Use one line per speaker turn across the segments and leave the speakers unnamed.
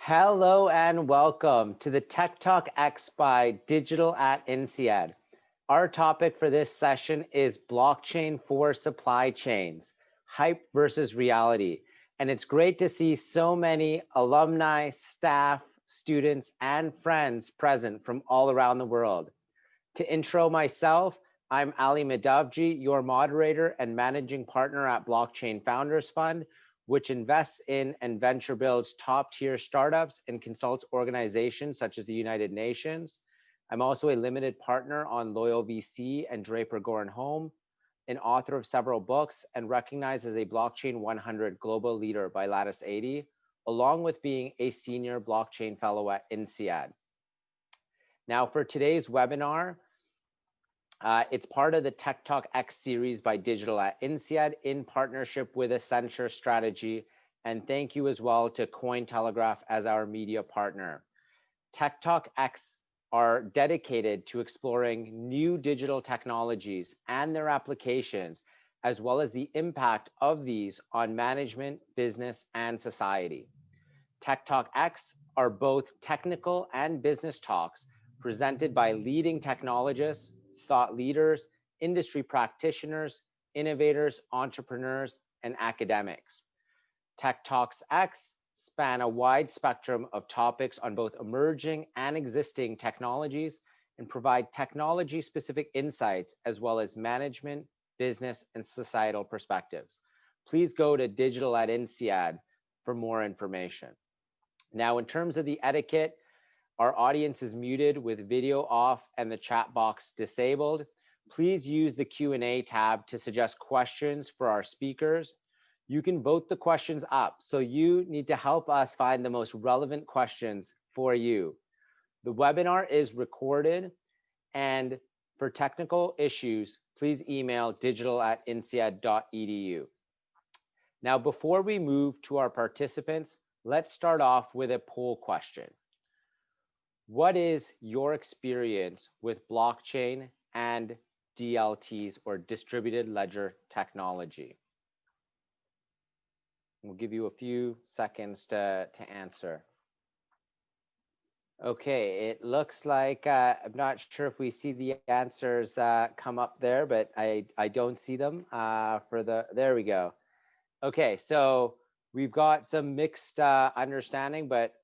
Hello and welcome to the Tech Talk X by Digital at INSEAD. Our topic for this session is blockchain for supply chains, hype versus reality. And it's great to see so many alumni, staff, students, and friends present from all around the world. To intro myself, I'm Aly Madhavji, your moderator and managing partner at Blockchain Founders Fund, which invests in and venture builds top-tier startups and consults organizations such as the United Nations. I'm also a limited partner on Loyal VC and Draper Goren Home, an author of several books, and recognized as a Blockchain 100 Global Leader by Lattice 80, along with being a senior blockchain fellow at INSEAD. Now for today's webinar, it's part of the Tech Talk X series by Digital at INSEAD in partnership with Accenture Strategy. And thank you as well to Cointelegraph as our media partner. Tech Talk X are dedicated to exploring new digital technologies and their applications, as well as the impact of these on management, business, and society. Tech Talk X are both technical and business talks presented by leading technologists, thought leaders, industry practitioners, innovators, entrepreneurs, and academics. Tech Talks X span a wide spectrum of topics on both emerging and existing technologies and provide technology-specific insights as well as management, business, and societal perspectives. Please go to Digital at INSEAD for more information. Now, in terms of the etiquette, our audience is muted with video off and the chat box disabled. Please use the Q&A tab to suggest questions for our speakers. You can vote the questions up, so you need to help us find the most relevant questions for you. The webinar is recorded, and for technical issues, please email digital@insead.edu. Now, before we move to our participants, let's start off with a poll question. What is your experience with blockchain and DLTs, or distributed ledger technology? We'll give you a few seconds to answer. Okay, it looks like, I'm not sure if we see the answers come up there, but I don't see them there we go. Okay, so we've got some mixed understanding, but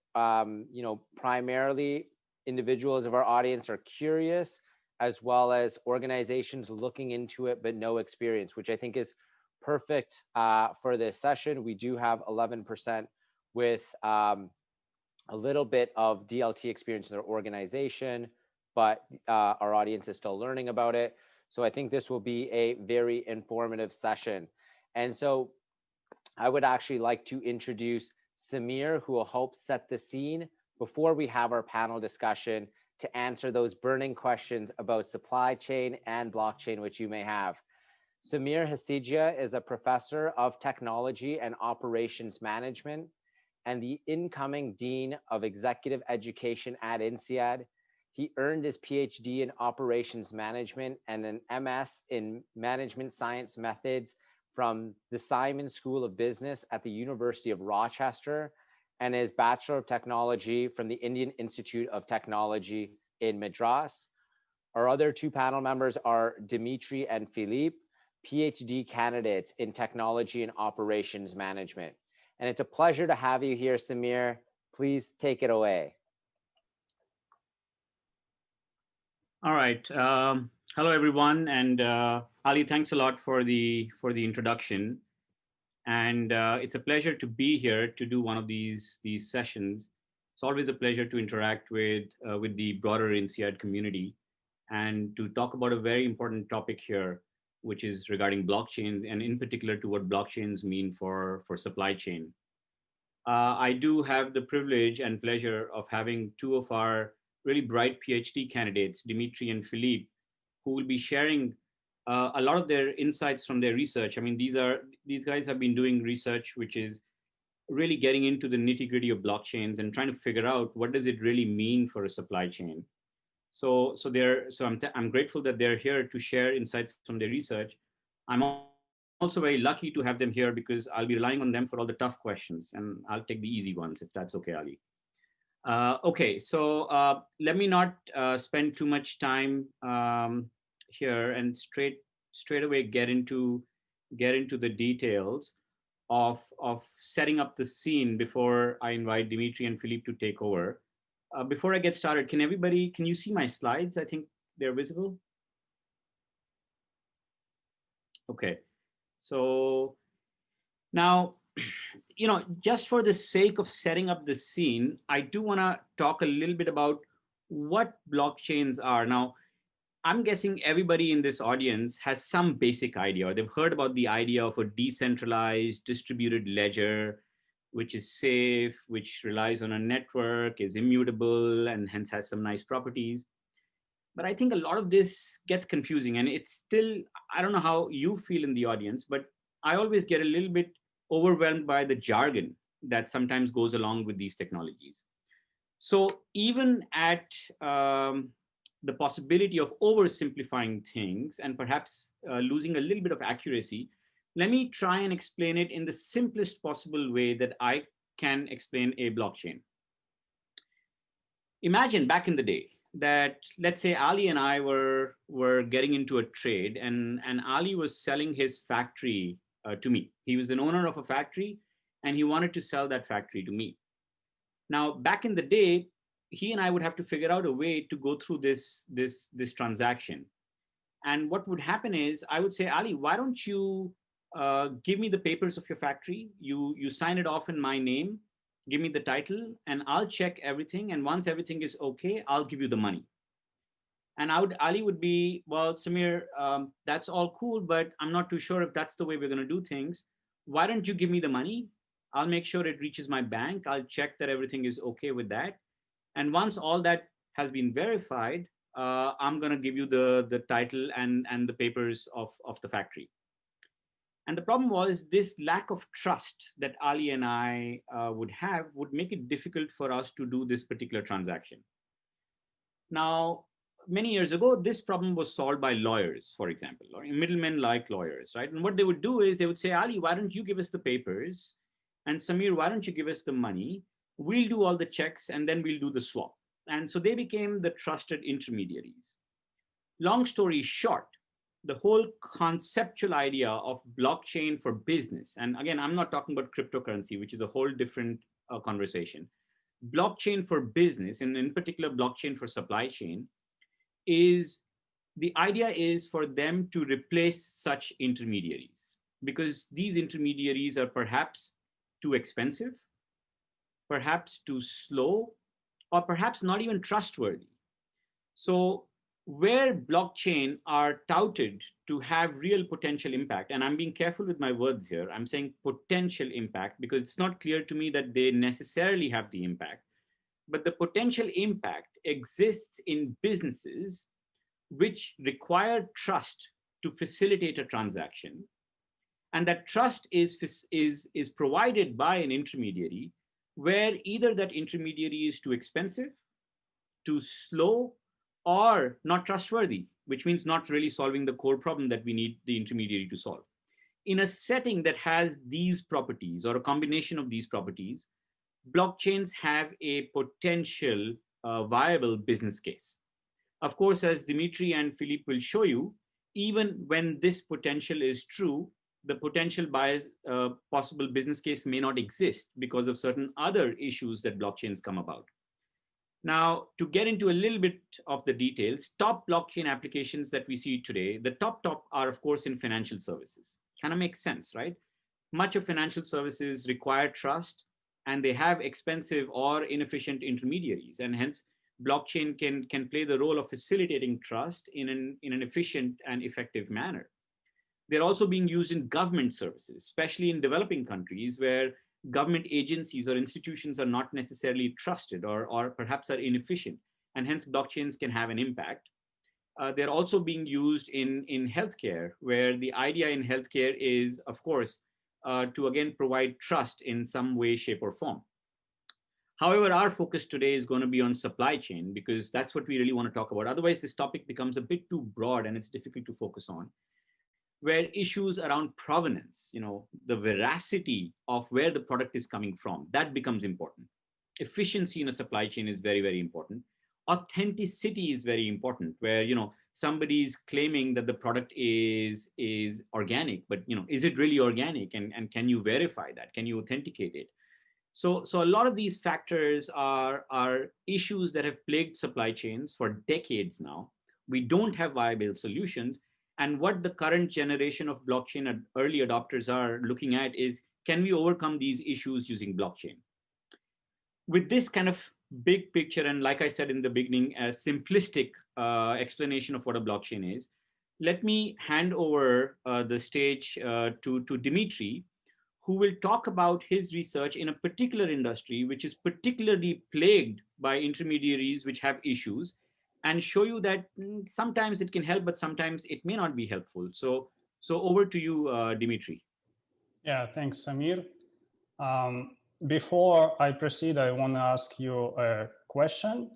primarily individuals of our audience are curious, as well as organizations looking into it but no experience, which I think is perfect for this session. We do have 11% with a little bit of DLT experience in their organization, but our audience is still learning about it. So I think this will be a very informative session. And so I would actually like to introduce Sameer, who will help set the scene before we have our panel discussion to answer those burning questions about supply chain and blockchain, which you may have. Sameer Hasija is a professor of technology and operations management and the incoming dean of executive education at INSEAD. He earned his PhD in operations management and an MS in management science methods from the Simon School of Business at the University of Rochester, and his Bachelor of Technology from the Indian Institute of Technology in Madras. Our other two panel members are Dmitry and Philippe, PhD candidates in technology and operations management. And it's a pleasure to have you here, Sameer. Please take it away.
All right. Hello, everyone. And Ali, thanks a lot for the introduction. And it's a pleasure to be here to do one of these sessions. It's always a pleasure to interact with the broader INSEAD community and to talk about a very important topic here, which is regarding blockchains, and in particular to what blockchains mean for supply chain. I do have the privilege and pleasure of having two of our really bright PhD candidates, Dmitry and Philippe, who will be sharing a lot of their insights from their research. I mean, these guys have been doing research which is really getting into the nitty-gritty of blockchains and trying to figure out what does it really mean for a supply chain. So I'm grateful that they're here to share insights from their research. I'm also very lucky to have them here because I'll be relying on them for all the tough questions, and I'll take the easy ones if that's okay, Ali. Okay, so let me not spend too much time here and straight away get into the details of setting up the scene before I invite Dmitry and Philippe to take over. Before I get started, can you see my slides? I think they're visible. Okay, so now, just for the sake of setting up the scene, I do want to talk a little bit about what blockchains are. Now, I'm guessing everybody in this audience has some basic idea, or they've heard about the idea of a decentralized distributed ledger, which is safe, which relies on a network, is immutable, and hence has some nice properties. But I think a lot of this gets confusing, and it's still, I don't know how you feel in the audience, but I always get a little bit overwhelmed by the jargon that sometimes goes along with these technologies. So even at the possibility of oversimplifying things and perhaps losing a little bit of accuracy, let me try and explain it in the simplest possible way that I can explain a blockchain. Imagine back in the day that, let's say, Aly and I were getting into a trade, and Aly was selling his factory to me. He was an owner of a factory, and he wanted to sell that factory to me. Now, back in the day, he and I would have to figure out a way to go through this transaction. And what would happen is, I would say, Aly, why don't you give me the papers of your factory? You sign it off in my name, give me the title, and I'll check everything. And once everything is okay, I'll give you the money. And Aly would be, well, Sameer, that's all cool, but I'm not too sure if that's the way we're going to do things. Why don't you give me the money? I'll make sure it reaches my bank. I'll check that everything is okay with that. And once all that has been verified, I'm going to give you the title and the papers of the factory. And the problem was this lack of trust that Aly and I would have would make it difficult for us to do this particular transaction. Now, many years ago, this problem was solved by lawyers, for example, or middlemen like lawyers, right? And what they would do is they would say, Aly, why don't you give us the papers? And Sameer, why don't you give us the money? We'll do all the checks and then we'll do the swap. And so they became the trusted intermediaries. Long story short, the whole conceptual idea of blockchain for business, and again, I'm not talking about cryptocurrency, which is a whole different conversation. Blockchain for business, and in particular, blockchain for supply chain, is the idea is for them to replace such intermediaries, because these intermediaries are perhaps too expensive, perhaps too slow, or perhaps not even trustworthy. So where blockchain are touted to have real potential impact, and I'm being careful with my words here, I'm saying potential impact because it's not clear to me that they necessarily have the impact, but the potential impact exists in businesses which require trust to facilitate a transaction. And that trust is provided by an intermediary where either that intermediary is too expensive, too slow, or not trustworthy, which means not really solving the core problem that we need the intermediary to solve. In a setting that has these properties or a combination of these properties, blockchains have a potential viable business case. Of course, as Dmitry and Philippe will show you, even when this potential is true, the potential possible business case may not exist because of certain other issues that blockchains come about. Now, to get into a little bit of the details, top blockchain applications that we see today, the top are, of course, in financial services. Kind of makes sense, right? Much of financial services require trust, and they have expensive or inefficient intermediaries, and hence blockchain can play the role of facilitating trust in an efficient and effective manner. They're also being used in government services, especially in developing countries where government agencies or institutions are not necessarily trusted or perhaps are inefficient, and hence blockchains can have an impact. They're also being used in healthcare, where the idea in healthcare is, of course, to again provide trust in some way, shape, or form. However, our focus today is going to be on supply chain because that's what we really want to talk about. Otherwise, this topic becomes a bit too broad and it's difficult to focus on. Where issues around provenance, the veracity of where the product is coming from, that becomes important. efficiency in a supply chain is very, very important. Authenticity is very important, where somebody is claiming that the product is organic, but is it really organic, and can you verify that? Can you authenticate it? So a lot of these factors are issues that have plagued supply chains for decades now. We don't have viable solutions. And what the current generation of blockchain early adopters are looking at is, can we overcome these issues using blockchain? With this kind of big picture, and like I said in the beginning, a simplistic explanation of what a blockchain is, let me hand over the stage to Dmitry, who will talk about his research in a particular industry which is particularly plagued by intermediaries which have issues, and show you that sometimes it can help, but sometimes it may not be helpful. So over to you, Dmitry.
Yeah, thanks, Sameer. Before I proceed, I want to ask you a question.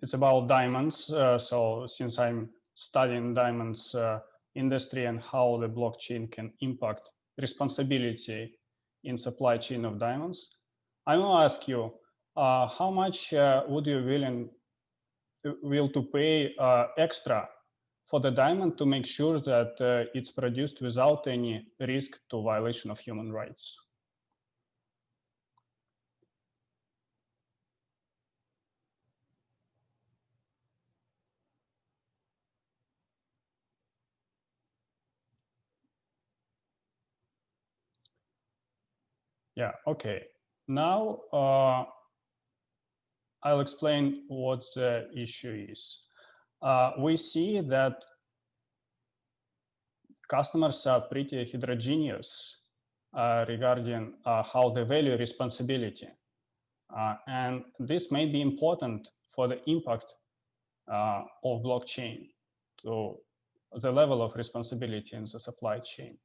It's about diamonds. So since I'm studying diamonds industry and how the blockchain can impact responsibility in supply chain of diamonds, I want to ask you, how much would you will to pay extra for the diamond to make sure that it's produced without any risk to violation of human rights? Yeah, okay. Now I'll explain what the issue is. We see that customers are pretty heterogeneous regarding how they value responsibility. And this may be important for the impact of blockchain to the level of responsibility in the supply chain.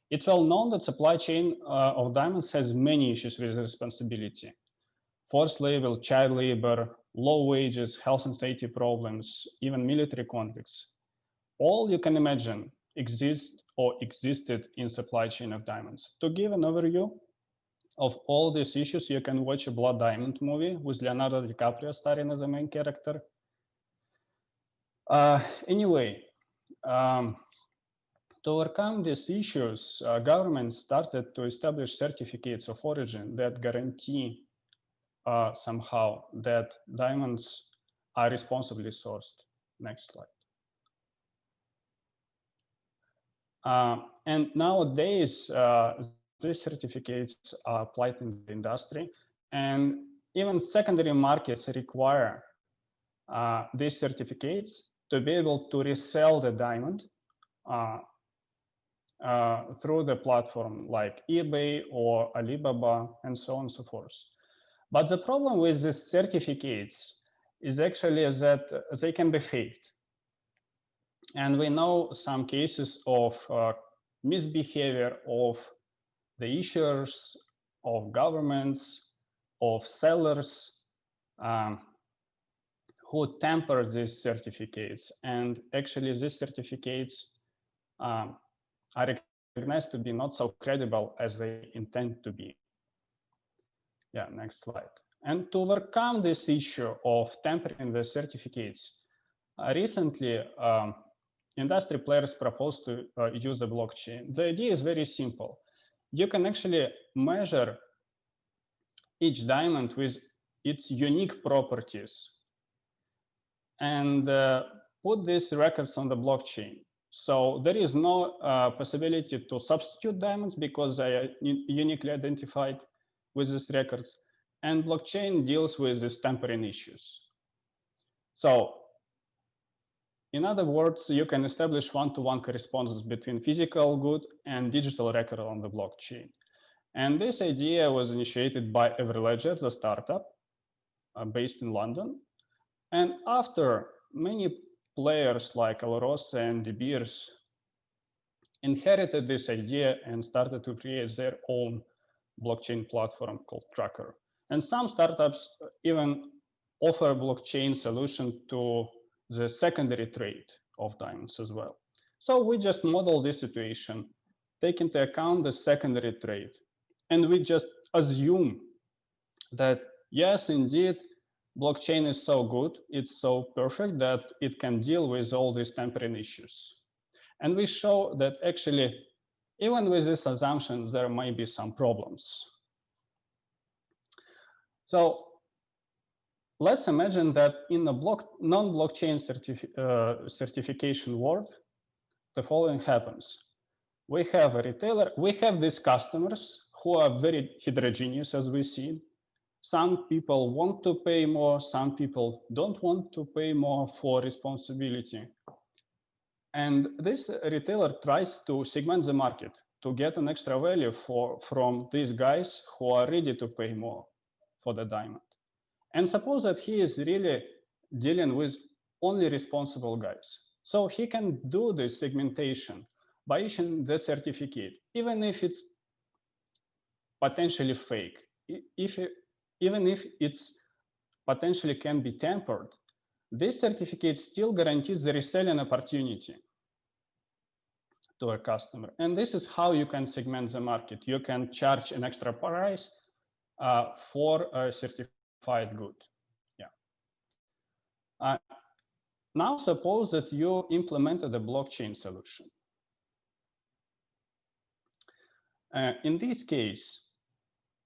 It's well known that supply chain of diamonds has many issues with responsibility. Forced labor, child labor, low wages, health and safety problems, even military conflicts. All you can imagine exist or existed in supply chain of diamonds. To give an overview of all these issues, you can watch a Blood Diamond movie with Leonardo DiCaprio starring as the main character. Anyway, to overcome these issues, governments started to establish certificates of origin that guarantee somehow that diamonds are responsibly sourced. Next slide. And nowadays, these certificates are applied in the industry, and even secondary markets require these certificates to be able to resell the diamond through the platform like eBay or Alibaba and so on and so forth. But the problem with these certificates is actually that they can be faked. And we know some cases of misbehavior of the issuers, of governments, of sellers who tamper these certificates. And actually these certificates are recognized to be not so credible as they intend to be. Yeah, next slide. And to overcome this issue of tampering the certificates, recently industry players proposed to use the blockchain. The idea is very simple. You can actually measure each diamond with its unique properties and put these records on the blockchain. So there is no possibility to substitute diamonds because they are uniquely identified with these records, and blockchain deals with these tampering issues. So in other words, you can establish one-to-one correspondence between physical good and digital record on the blockchain. And this idea was initiated by Everledger, the startup based in London. And after many players like Alrosa and De Beers inherited this idea and started to create their own blockchain platform called Tracker. And some startups even offer a blockchain solution to the secondary trade of diamonds as well. So we just model this situation, take into account the secondary trade, and we just assume that yes, indeed, blockchain is so good, it's so perfect that it can deal with all these tampering issues. And we show that actually, even with this assumption, there may be some problems. So let's imagine that in a non-blockchain certification world, the following happens. We have a retailer, we have these customers who are very heterogeneous, as we see. Some people want to pay more, some people don't want to pay more for responsibility. And this retailer tries to segment the market to get an extra value from these guys who are ready to pay more for the diamond. And suppose that he is really dealing with only responsible guys. So he can do this segmentation by issuing the certificate, even if it's potentially fake, even if it's potentially can be tampered, this certificate still guarantees the reselling opportunity to a customer. And this is how you can segment the market. You can charge an extra price for a certified good. Yeah. Now suppose that you implemented a blockchain solution. In this case,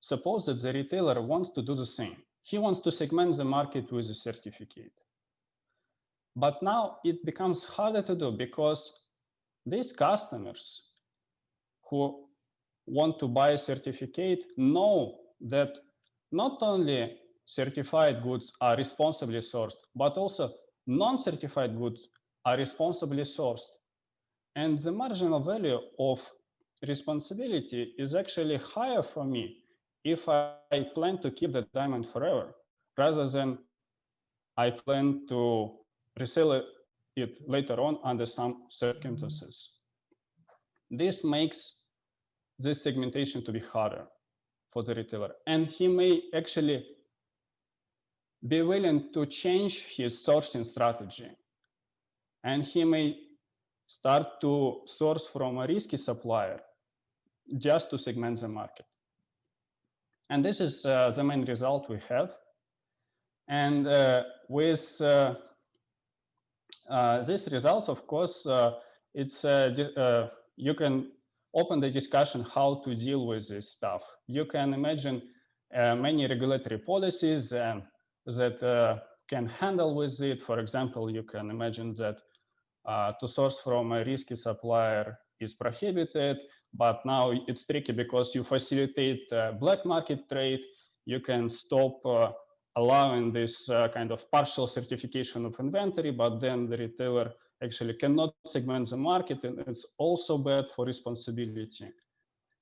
suppose that the retailer wants to do the same. He wants to segment the market with a certificate. But now it becomes harder to do because these customers who want to buy a certificate know that not only certified goods are responsibly sourced, but also non-certified goods are responsibly sourced. And the marginal value of responsibility is actually higher for me if I plan to keep the diamond forever, rather than I plan to resell it later on under some circumstances. This makes this segmentation to be harder for the retailer. And he may actually be willing to change his sourcing strategy. And he may start to source from a risky supplier just to segment the market. And this is the main result we have. And with these results, of course, you can open the discussion how to deal with this stuff. You can imagine many regulatory policies that can handle with it. For example, you can imagine that to source from a risky supplier is prohibited, but now it's tricky because you facilitate black market trade. You can stop allowing this kind of partial certification of inventory, but then the retailer actually cannot segment the market, and it's also bad for responsibility.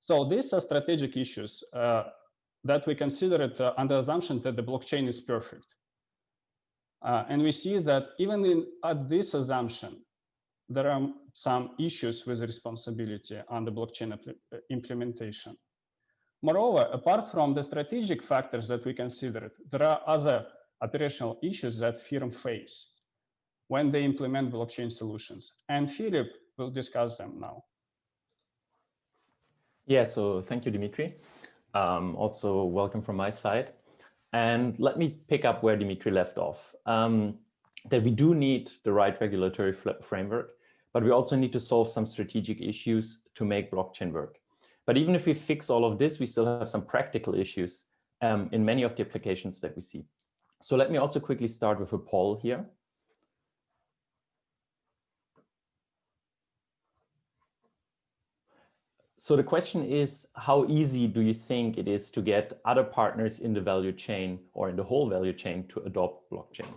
So these are strategic issues that we consider it under assumption that the blockchain is perfect. And we see that even at this assumption, there are some issues with responsibility under blockchain implementation. Moreover, apart from the strategic factors that we considered, there are other operational issues that firms face when they implement blockchain solutions. And Philippe will discuss them now.
Yeah, so thank you, Dmitry. Also, welcome from my side. And let me pick up where Dmitry left off, that we do need the right regulatory framework, but we also need to solve some strategic issues to make blockchain work. But even if we fix all of this, we still have some practical issues in many of the applications that we see. So let me also quickly start with a poll here. So the question is, how easy do you think it is to get other partners in the value chain or in the whole value chain to adopt blockchain?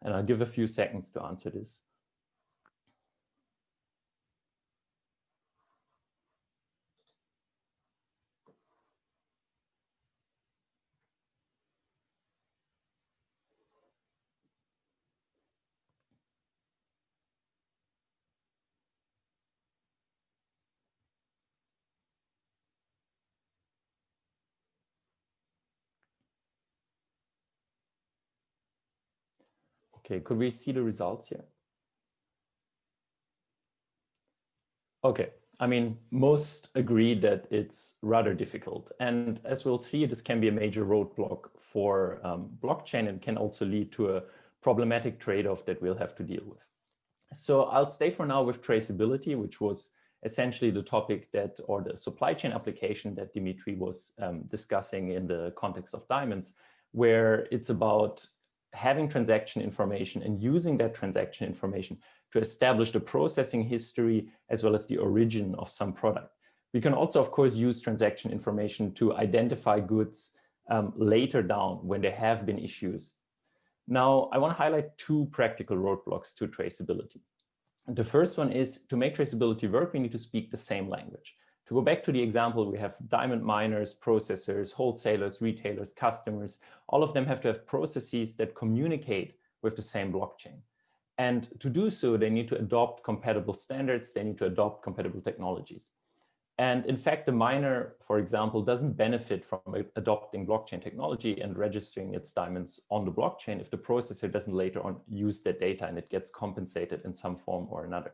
And I'll give a few seconds to answer this. Okay, could we see the results here? Okay, I mean, most agree that it's rather difficult. And as we'll see, this can be a major roadblock for blockchain and can also lead to a problematic trade-off that we'll have to deal with. So I'll stay for now with traceability, which was essentially the topic that, or the supply chain application that Dmitry was discussing in the context of diamonds, where it's about having transaction information and using that transaction information to establish the processing history as well as the origin of some product. We can also, of course, use transaction information to identify goods later down when there have been issues. Now, I want to highlight two practical roadblocks to traceability. The first one is, to make traceability work, we need to speak the same language. To go back to the example, we have diamond miners, processors, wholesalers, retailers, customers. All of them have to have processes that communicate with the same blockchain. And to do so, they need to adopt compatible standards. They need to adopt compatible technologies. And in fact, the miner, for example, doesn't benefit from adopting blockchain technology and registering its diamonds on the blockchain if the processor doesn't later on use that data and it gets compensated in some form or another.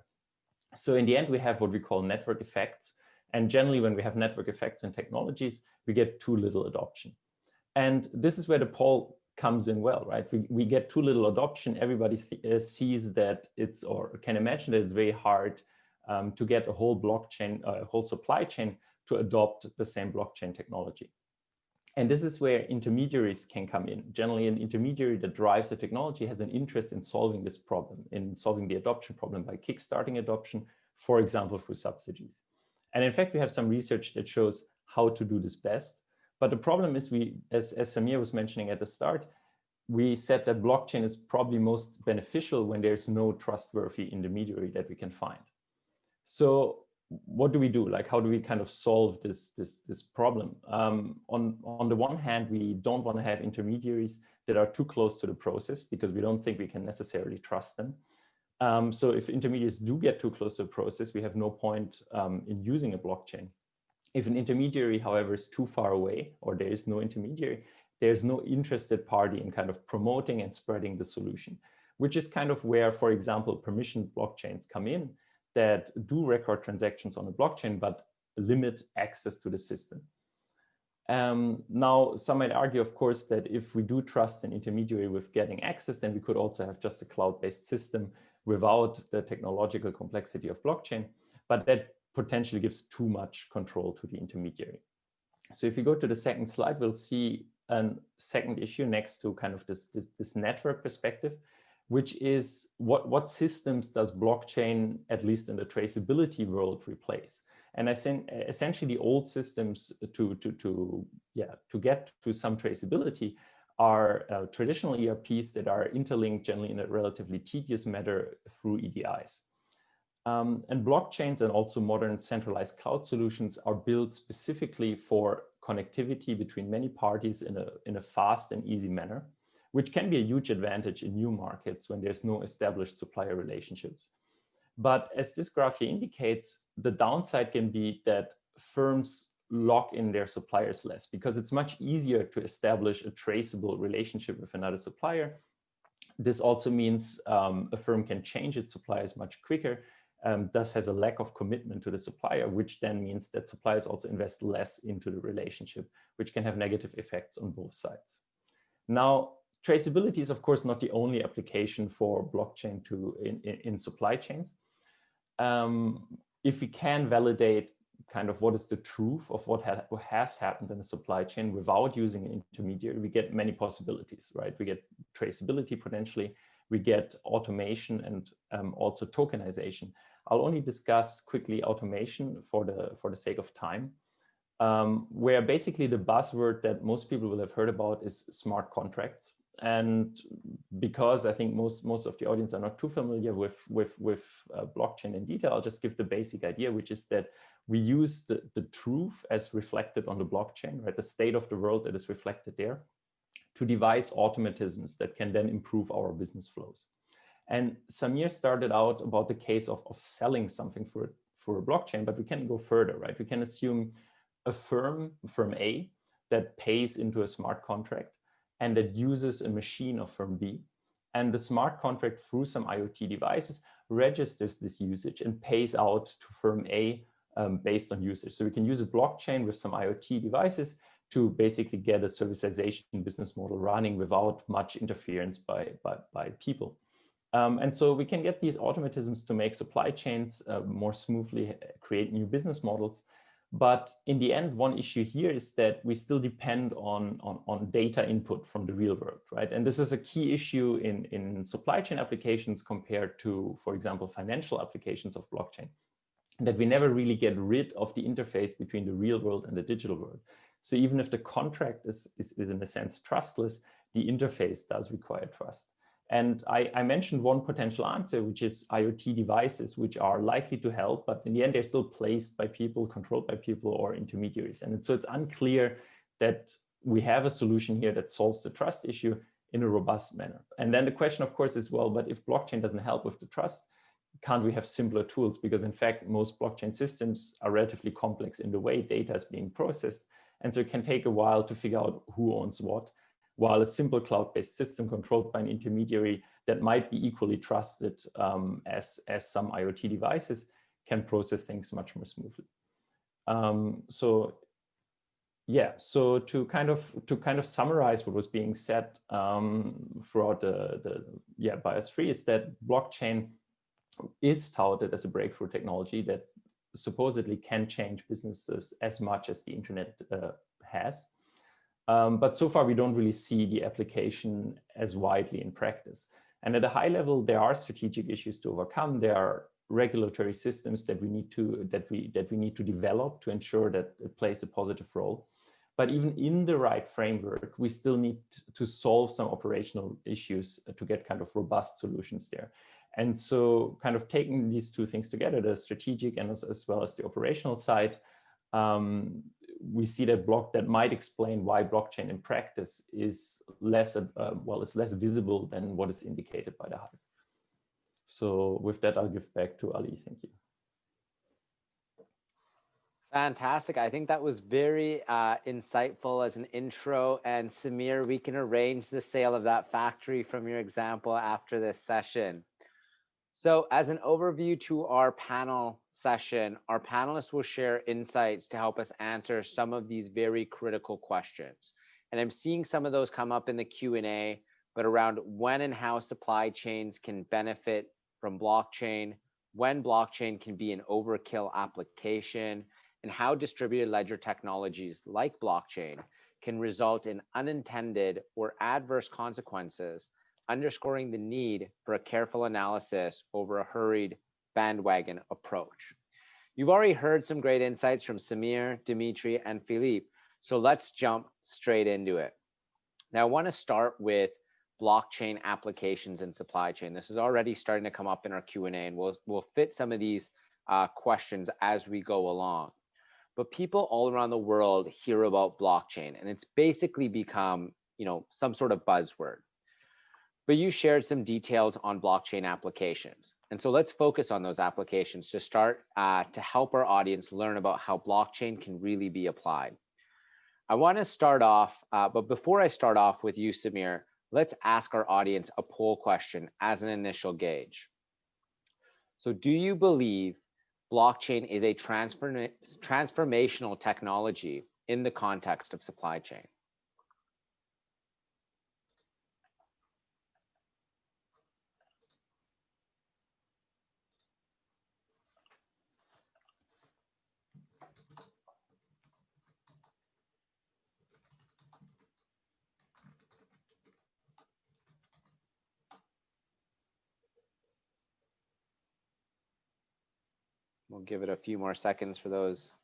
So in the end, we have what we call network effects. And generally, when we have network effects in technologies, we get too little adoption. And this is where the poll comes in well, right? We get too little adoption. Everybody sees that it's, or can imagine that it's very hard to get a whole blockchain, a whole supply chain to adopt the same blockchain technology. And this is where intermediaries can come in. Generally, an intermediary that drives the technology has an interest in solving this problem, in solving the adoption problem by kickstarting adoption, for example, through subsidies. And in fact, we have some research that shows how to do this best. But the problem is, as Sameer was mentioning at the start, we said that blockchain is probably most beneficial when there's no trustworthy intermediary that we can find. So what do we do? Like, how do we kind of solve this problem? On the one hand, we don't want to have intermediaries that are too close to the process because we don't think we can necessarily trust them. So if intermediaries do get too close to the process, we have no point in using a blockchain. If an intermediary, however, is too far away, or there is no intermediary, there's no interested party in kind of promoting and spreading the solution, which is kind of where, for example, permissioned blockchains come in that do record transactions on a blockchain, but limit access to the system. Now, some might argue, of course, that if we do trust an intermediary with getting access, then we could also have just a cloud-based system without the technological complexity of blockchain, but that potentially gives too much control to the intermediary. So if you go to the second slide, we'll see a second issue next to kind of this network perspective, which is what systems does blockchain, at least in the traceability world, replace? And I think essentially the old systems to get to some traceability are traditional ERPs that are interlinked generally in a relatively tedious manner through EDIs. And blockchains and also modern centralized cloud solutions are built specifically for connectivity between many parties in a fast and easy manner, which can be a huge advantage in new markets when there's no established supplier relationships. But as this graph here indicates, the downside can be that firms lock in their suppliers less because it's much easier to establish a traceable relationship with another supplier. This also means a firm can change its suppliers much quicker, thus has a lack of commitment to the supplier, which then means that suppliers also invest less into the relationship, which can have negative effects on both sides. Now, traceability is, of course, not the only application for blockchain in supply chains. If we can validate kind of what is the truth of what has happened in the supply chain without using an intermediary, we get many possibilities, right? We get traceability potentially, we get automation and also tokenization. I'll only discuss quickly automation for the sake of time, where basically the buzzword that most people will have heard about is smart contracts. And because I think most of the audience are not too familiar with blockchain in detail, I'll just give the basic idea, which is that we use the truth as reflected on the blockchain, right? The state of the world that is reflected there, to devise automatisms that can then improve our business flows. And Sameer started out about the case of selling something for a blockchain, but we can go further, right? We can assume a firm A, that pays into a smart contract and that uses a machine of firm B. And the smart contract, through some IoT devices, registers this usage and pays out to firm A based on usage. So we can use a blockchain with some IoT devices to basically get a servicization business model running without much interference by people. And so we can get these automatisms to make supply chains more smoothly, create new business models. But in the end, one issue here is that we still depend on data input from the real world, right? And this is a key issue in supply chain applications compared to, for example, financial applications of blockchain, that we never really get rid of the interface between the real world and the digital world. So even if the contract is in a sense trustless, the interface does require trust. And I mentioned one potential answer, which is IoT devices, which are likely to help, but in the end, they're still placed by people, controlled by people or intermediaries. And so it's unclear that we have a solution here that solves the trust issue in a robust manner. And then the question, of course, is, well, but if blockchain doesn't help with the trust, can't we have simpler tools? Because in fact, most blockchain systems are relatively complex in the way data is being processed. And so it can take a while to figure out who owns what, while a simple cloud-based system controlled by an intermediary that might be equally trusted as some IoT devices can process things much more smoothly. So to kind of summarize what was being said throughout the Bias 3 is that blockchain is touted as a breakthrough technology that supposedly can change businesses as much as the internet has. But so far, we don't really see the application as widely in practice. And at a high level, there are strategic issues to overcome. There are regulatory systems that we need to develop to ensure that it plays a positive role. But even in the right framework, we still need to solve some operational issues to get kind of robust solutions there. And so kind of taking these two things together, the strategic and as well as the operational side, we see that might explain why blockchain in practice is less visible than what is indicated by the hype. So with that, I'll give back to Ali. Thank you.
Fantastic. I think that was very insightful as an intro. And Sameer, we can arrange the sale of that factory from your example after this session. So as an overview to our panel session, our panelists will share insights to help us answer some of these very critical questions. And I'm seeing some of those come up in the Q&A, but around when and how supply chains can benefit from blockchain, when blockchain can be an overkill application, and how distributed ledger technologies like blockchain can result in unintended or adverse consequences, underscoring the need for a careful analysis over a hurried bandwagon approach. You've already heard some great insights from Sameer, Dmitry, and Philippe, so let's jump straight into it. Now, I want to start with blockchain applications in supply chain. This is already starting to come up in our Q&A, and we'll fit some of these questions as we go along. But people all around the world hear about blockchain, and it's basically become, some sort of buzzword. But you shared some details on blockchain applications. And so let's focus on those applications to start to help our audience learn about how blockchain can really be applied. I want to start off, but before I start off with you, Sameer, let's ask our audience a poll question as an initial gauge. So do you believe blockchain is a transformational technology in the context of supply chain? We'll give it a few more seconds for those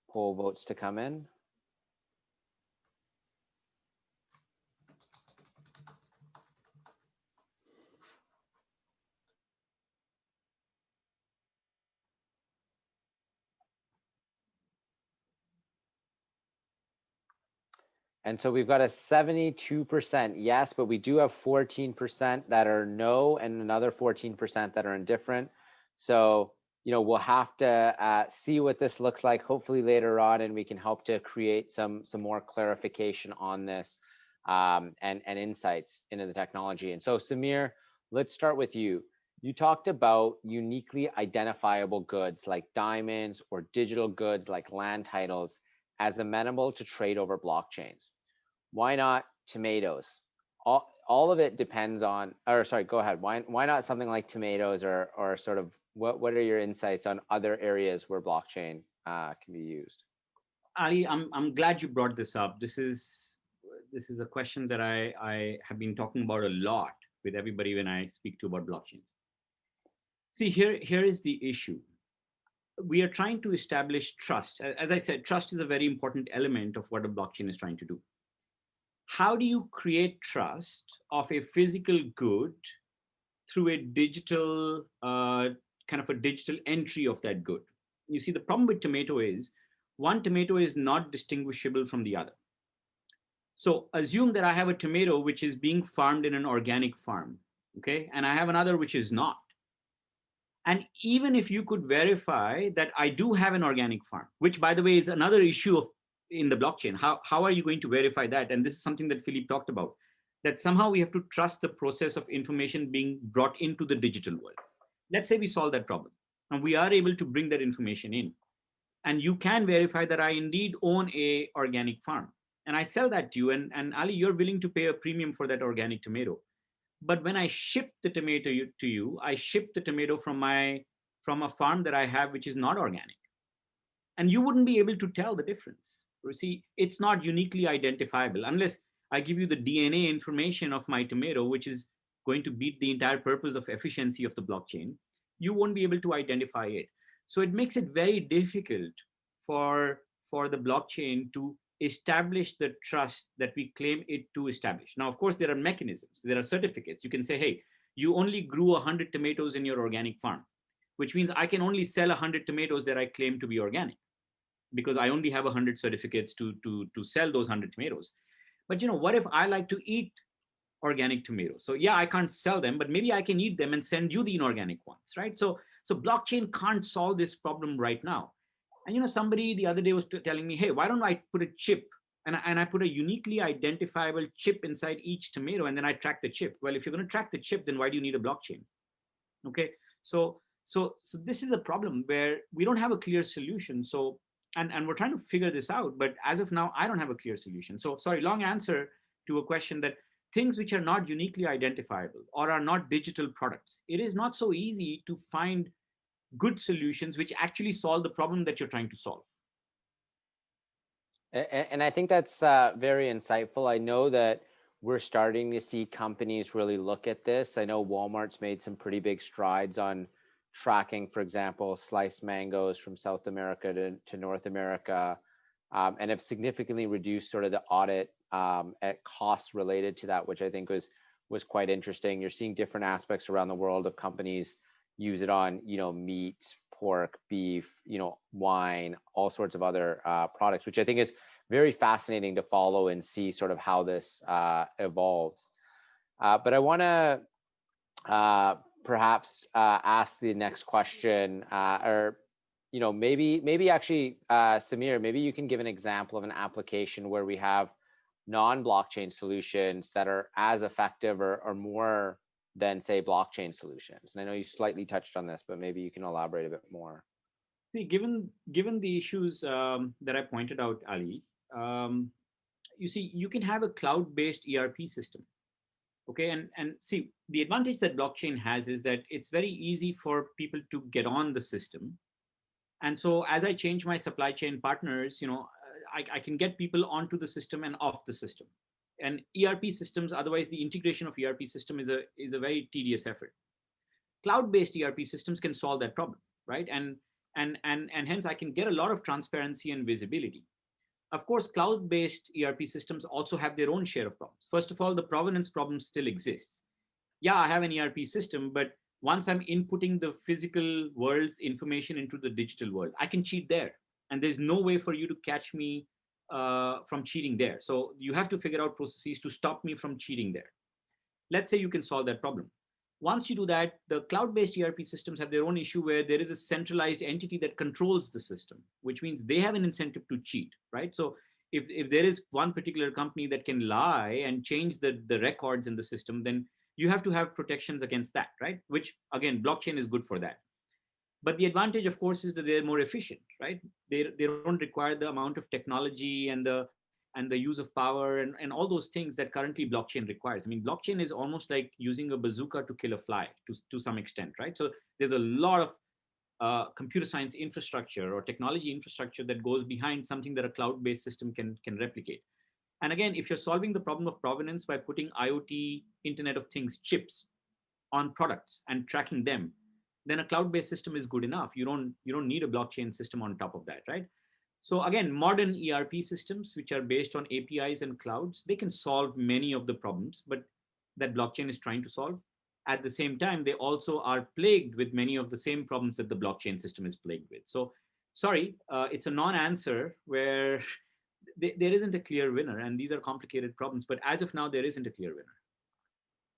poll votes to come in. And so we've got a 72% yes, but we do have 14% that are no and another 14% that are indifferent. So, we'll have to see what this looks like hopefully later on, and we can help to create some more clarification on this and insights into the technology. And so Sameer, let's start with you. You talked about uniquely identifiable goods like diamonds or digital goods like land titles as amenable to trade over blockchains. Why not tomatoes? All of it depends on, or sorry, go ahead. Why not something like tomatoes, or sort of what are your insights on other areas where blockchain can be used?
Ali, I'm glad you brought this up. This is a question that I have been talking about a lot with everybody when I speak to about blockchains. See, here is the issue. We are trying to establish trust. As I said, trust is a very important element of what a blockchain is trying to do. How do you create trust of a physical good through a digital kind of a digital entry of that good? You see, the problem with tomato is one tomato is not distinguishable from the other. So assume that I have a tomato which is being farmed in an organic farm, okay, and I have another which is not. And even if you could verify that I do have an organic farm, which by the way is another issue in the blockchain, how are you going to verify that? And this is something that Philippe talked about, that somehow we have to trust the process of information being brought into the digital world. Let's say we solve that problem and we are able to bring that information in. And you can verify that I indeed own a organic farm. And I sell that to you. And Ali, you're willing to pay a premium for that organic tomato. But when I ship the tomato to you, I ship the tomato from a farm that I have, which is not organic. And you wouldn't be able to tell the difference. You see, it's not uniquely identifiable unless I give you the DNA information of my tomato, which is going to beat the entire purpose of efficiency of the blockchain. You won't be able to identify it. So it makes it very difficult for the blockchain to establish the trust that we claim it to establish. Now, of course, there are mechanisms. There are certificates. You can say, hey, you only grew 100 tomatoes in your organic farm, which means I can only sell 100 tomatoes that I claim to be organic because I only have 100 certificates to sell those 100 tomatoes. But what if I like to eat organic tomatoes? So yeah, I can't sell them, but maybe I can eat them and send you the inorganic ones, right? So blockchain can't solve this problem right now. And somebody the other day was telling me, hey, why don't I put a chip and I put a uniquely identifiable chip inside each tomato and then I track the chip? Well, if you're going to track the chip, then why do you need a blockchain? Okay, so this is a problem where we don't have a clear solution. So and we're trying to figure this out, but as of now, I don't have a clear solution. So sorry, long answer to a question that things which are not uniquely identifiable or are not digital products, it is not so easy to find good solutions which actually solve the problem that you're trying to solve.
And I think that's very insightful. I know that we're starting to see companies really look at this. I know Walmart's made some pretty big strides on tracking, for example, sliced mangoes from South America to North America, and have significantly reduced sort of the audit at costs related to that, which I think was quite interesting. You're seeing different aspects around the world of companies use it on, meat, pork, beef, wine, all sorts of other products, which I think is very fascinating to follow and see sort of how this evolves. But I want to perhaps ask the next question, or maybe actually, Sameer, maybe you can give an example of an application where we have non-blockchain solutions that are as effective or more than, say, blockchain solutions. And I know you slightly touched on this, but maybe you can elaborate a bit more.
See, given the issues that I pointed out, Ali, you see, you can have a cloud-based ERP system. Okay, and see, the advantage that blockchain has is that it's very easy for people to get on the system. And so as I change my supply chain partners, I can get people onto the system and off the system. And ERP systems, otherwise the integration of ERP system is a very tedious effort. Cloud-based ERP systems can solve that problem, right? And hence I can get a lot of transparency and visibility. Of course, cloud-based ERP systems also have their own share of problems. First of all, the provenance problem still exists. Yeah, I have an ERP system, but once I'm inputting the physical world's information into the digital world, I can cheat there. And there's no way for you to catch me from cheating there. So you have to figure out processes to stop me from cheating there. Let's say you can solve that problem. Once you do that, the cloud-based ERP systems have their own issue where there is a centralized entity that controls the system, which means they have an incentive to cheat, right? So if there is one particular company that can lie and change the records in the system, then you have to have protections against that, right? Which again, blockchain is good for that. But the advantage, of course, is that they're more efficient, right? They don't require the amount of technology and the use of power and all those things that currently blockchain requires. I mean, blockchain is almost like using a bazooka to kill a fly to some extent, right? So there's a lot of computer science infrastructure or technology infrastructure that goes behind something that a cloud-based system can replicate. And again, if you're solving the problem of provenance by putting IoT, Internet of Things chips on products and tracking them, then a cloud-based system is good enough. You don't need a blockchain system on top of that, right? So again, modern ERP systems, which are based on APIs and clouds, they can solve many of the problems, but that blockchain is trying to solve. At the same time, they also are plagued with many of the same problems that the blockchain system is plagued with. So, sorry, it's a non-answer where there isn't a clear winner, and these are complicated problems. But as of now, there isn't a clear winner.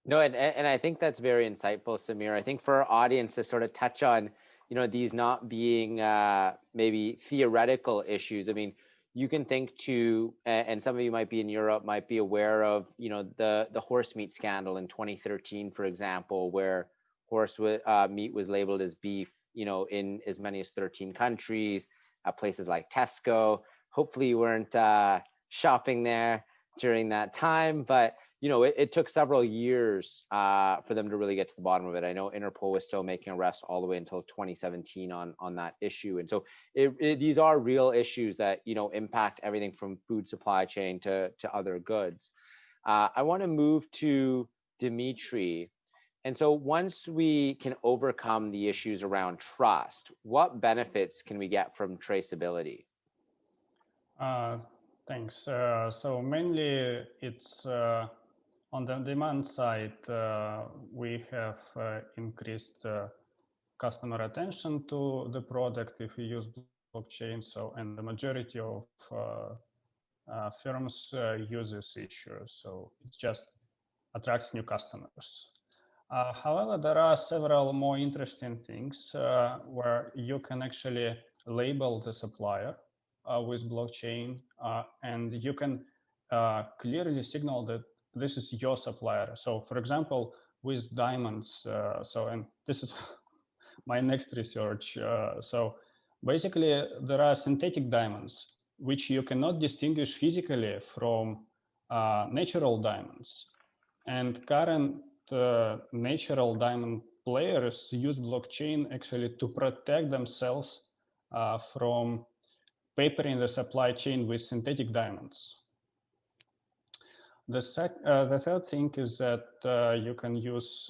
No, and I think that's very insightful, Sameer. I think for our audience to sort of touch on, these not being maybe theoretical issues. I mean, you can think to, and some of you might be in Europe, might be aware of, the horse meat scandal in 2013, for example, where horse meat was labeled as beef, in as many as 13 countries, at places like Tesco. Hopefully you weren't shopping there during that time, but it took several years for them to really get to the bottom of it. I know Interpol was still making arrests all the way until 2017 on that issue. And so these are real issues that, impact everything from food supply chain to other goods. I want to move to Dmitry. And so once we can overcome the issues around trust, what benefits can we get from traceability?
Thanks. So mainly it's on the demand side, we have increased customer attention to the product if we use blockchain. So, and the majority of firms use this issue. So it just attracts new customers. However, there are several more interesting things where you can actually label the supplier with blockchain, and you can clearly signal that this is your supplier. So for example, with diamonds, and this is my next research. So basically there are synthetic diamonds, which you cannot distinguish physically from natural diamonds. And current natural diamond players use blockchain actually to protect themselves from papering the supply chain with synthetic diamonds. The third thing is that you can use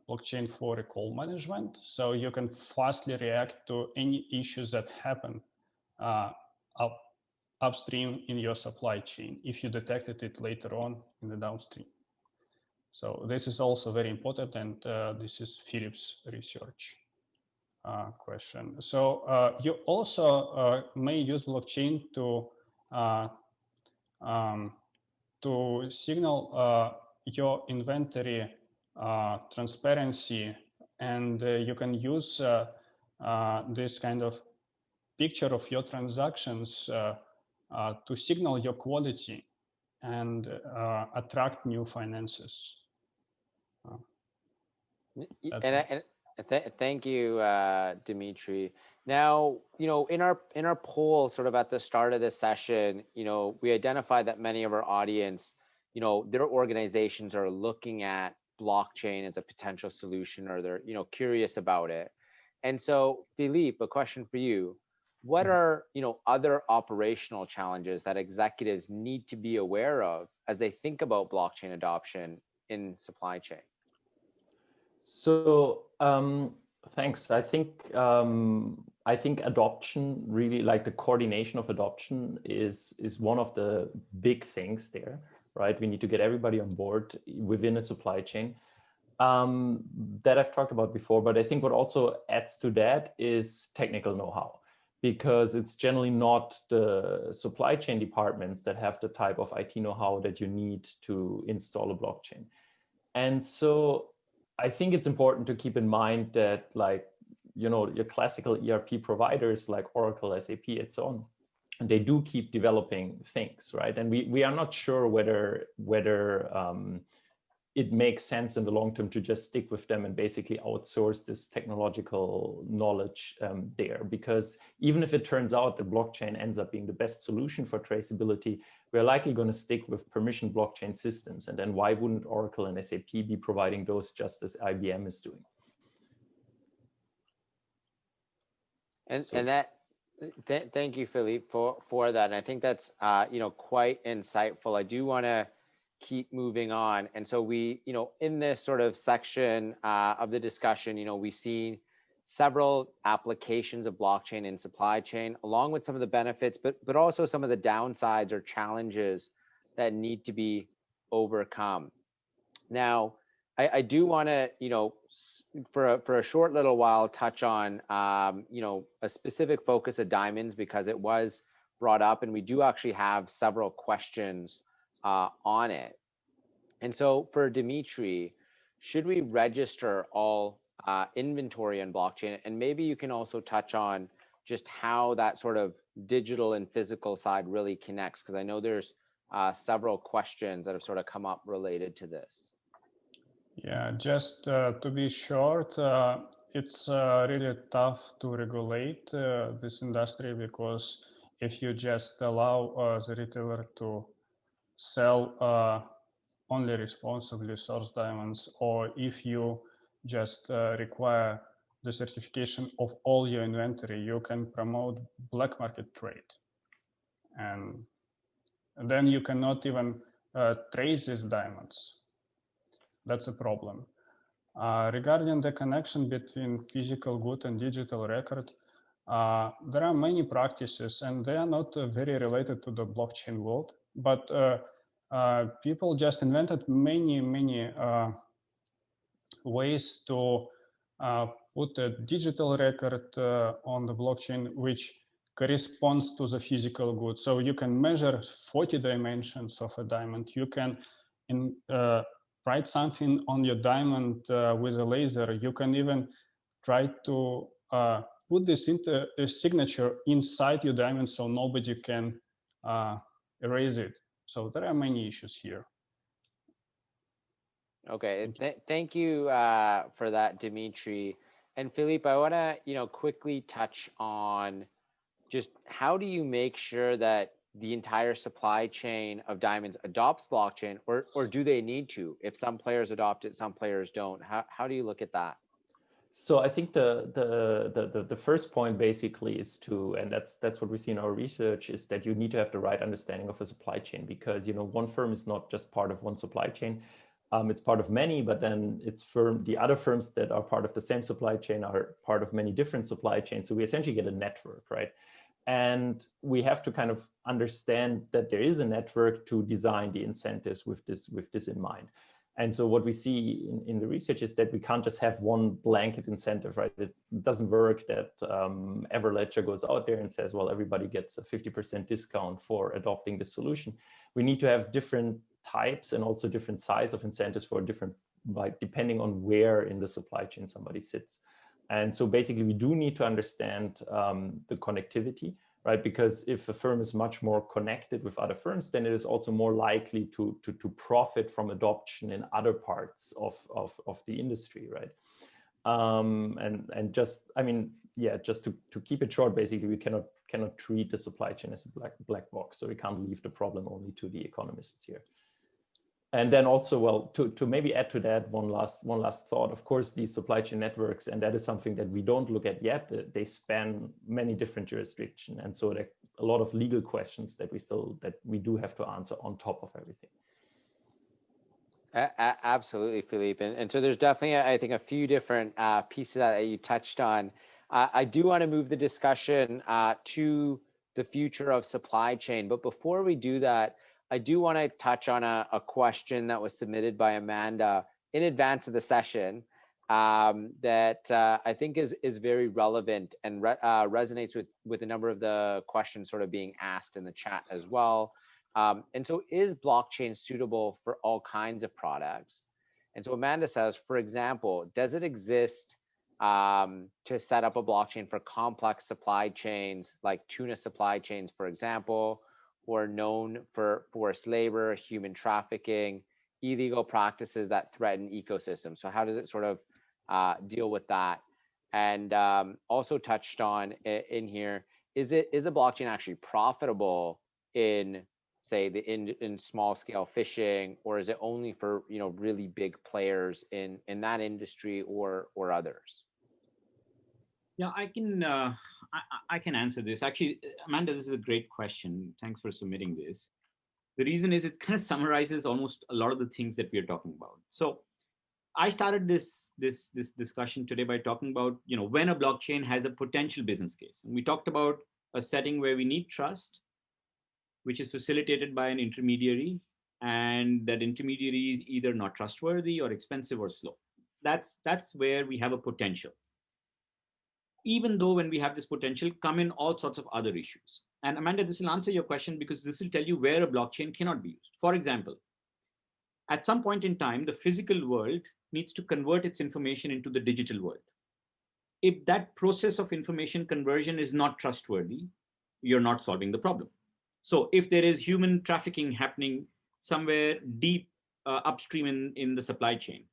blockchain for recall management. So you can fastly react to any issues that happen upstream in your supply chain if you detected it later on in the downstream. So this is also very important, and this is Philippe's research question. So you also may use blockchain to signal your inventory transparency, and you can use this kind of picture of your transactions to signal your quality and attract new finances.
Thank you, Dmitry. Now, in our poll, sort of at the start of this session, we identified that many of our audience, their organizations are looking at blockchain as a potential solution, or they're, curious about it. And so, Philippe, a question for you: what are, other operational challenges that executives need to be aware of as they think about blockchain adoption in supply chain?
So thanks. I think adoption, really, like the coordination of adoption is one of the big things there, right? We need to get everybody on board within a supply chain that I've talked about before. But I think what also adds to that is technical know-how, because it's generally not the supply chain departments that have the type of IT know-how that you need to install a blockchain. And so I think it's important to keep in mind that, like, your classical ERP providers like Oracle, SAP, and so on, they do keep developing things, right? And we are not sure whether it makes sense in the long term to just stick with them and basically outsource this technological knowledge there. Because even if it turns out the blockchain ends up being the best solution for traceability, we're likely going to stick with permission blockchain systems. And then why wouldn't Oracle and SAP be providing those just as IBM is doing?
And thank you, Philippe, for that. And I think that's quite insightful. I do want to keep moving on. And so we, in this sort of section of the discussion, we see several applications of blockchain in supply chain, along with some of the benefits, but also some of the downsides or challenges that need to be overcome. Now, I do want to, for a short little while, touch on, a specific focus of diamonds, because it was brought up, and we do actually have several questions on it. And so for Dmitry, should we register all inventory on blockchain? And maybe you can also touch on just how that sort of digital and physical side really connects, because I know there's several questions that have sort of come up related to this.
Yeah, just to be short, it's really tough to regulate this industry, because if you just allow the retailer to sell only responsibly sourced diamonds, or if you just require the certification of all your inventory, you can promote black market trade. And then you cannot even trace these diamonds. That's a problem. Regarding the connection between physical good and digital record, there are many practices, and they are not very related to the blockchain world, but people just invented many ways to put a digital record on the blockchain which corresponds to the physical good. So you can measure 40 dimensions of a diamond. You can write something on your diamond with a laser. You can even try to put this signature inside your diamond so nobody can erase it. So there are many issues here.
Okay, thank you for that, Dmitry. And Philippe, I want to quickly touch on just how do you make sure that the entire supply chain of diamonds adopts blockchain, or do they need to? If some players adopt it, some players don't. How do you look at that?
So I think the first point basically is to, and that's what we see in our research, is that you need to have the right understanding of a supply chain, because one firm is not just part of one supply chain. It's part of many, but then the other firms that are part of the same supply chain are part of many different supply chains. So we essentially get a network, right? And we have to kind of understand that there is a network to design the incentives with this in mind. And so what we see in the research is that we can't just have one blanket incentive, right? It doesn't work that Everledger goes out there and says, well, everybody gets a 50% discount for adopting this solution. We need to have different types and also different size of incentives for different, like, depending on where in the supply chain somebody sits. And so basically we do need to understand the connectivity, right? Because if a firm is much more connected with other firms, then it is also more likely to profit from adoption in other parts of the industry, right? And just, I mean, yeah, just to keep it short, basically we cannot treat the supply chain as a black box. So we can't leave the problem only to the economists here. And then also, well, to maybe add to that one last thought, of course, these supply chain networks, and that is something that we don't look at yet, they span many different jurisdictions. And so there are a lot of legal questions that we do have to answer on top of everything.
Absolutely, Philippe. And so there's definitely, I think, a few different pieces that you touched on. I do want to move the discussion to the future of supply chain. But before we do that, I do want to touch on a question that was submitted by Amanda in advance of the session that I think is very relevant and resonates with a number of the questions sort of being asked in the chat as well. And so, is blockchain suitable for all kinds of products? And so Amanda says, for example, does it exist to set up a blockchain for complex supply chains like tuna supply chains, for example, or known for forced labor, human trafficking, illegal practices that threaten ecosystems. So how does it sort of deal with that? And also touched on in here, is the blockchain actually profitable in, say, in small scale fishing, or is it only for really big players in that industry or others?
Yeah, I can answer this. Actually, Amanda, this is a great question. Thanks for submitting this. The reason is it kind of summarizes almost a lot of the things that we are talking about. So I started this discussion today by talking about when a blockchain has a potential business case, and we talked about a setting where we need trust, which is facilitated by an intermediary, and that intermediary is either not trustworthy or expensive or slow. That's where we have a potential. Even though when we have this potential, come in all sorts of other issues. And Amanda, this will answer your question because this will tell you where a blockchain cannot be used. For example, at some point in time, the physical world needs to convert its information into the digital world. If that process of information conversion is not trustworthy, you're not solving the problem. So if there is human trafficking happening somewhere deep upstream in the supply chain,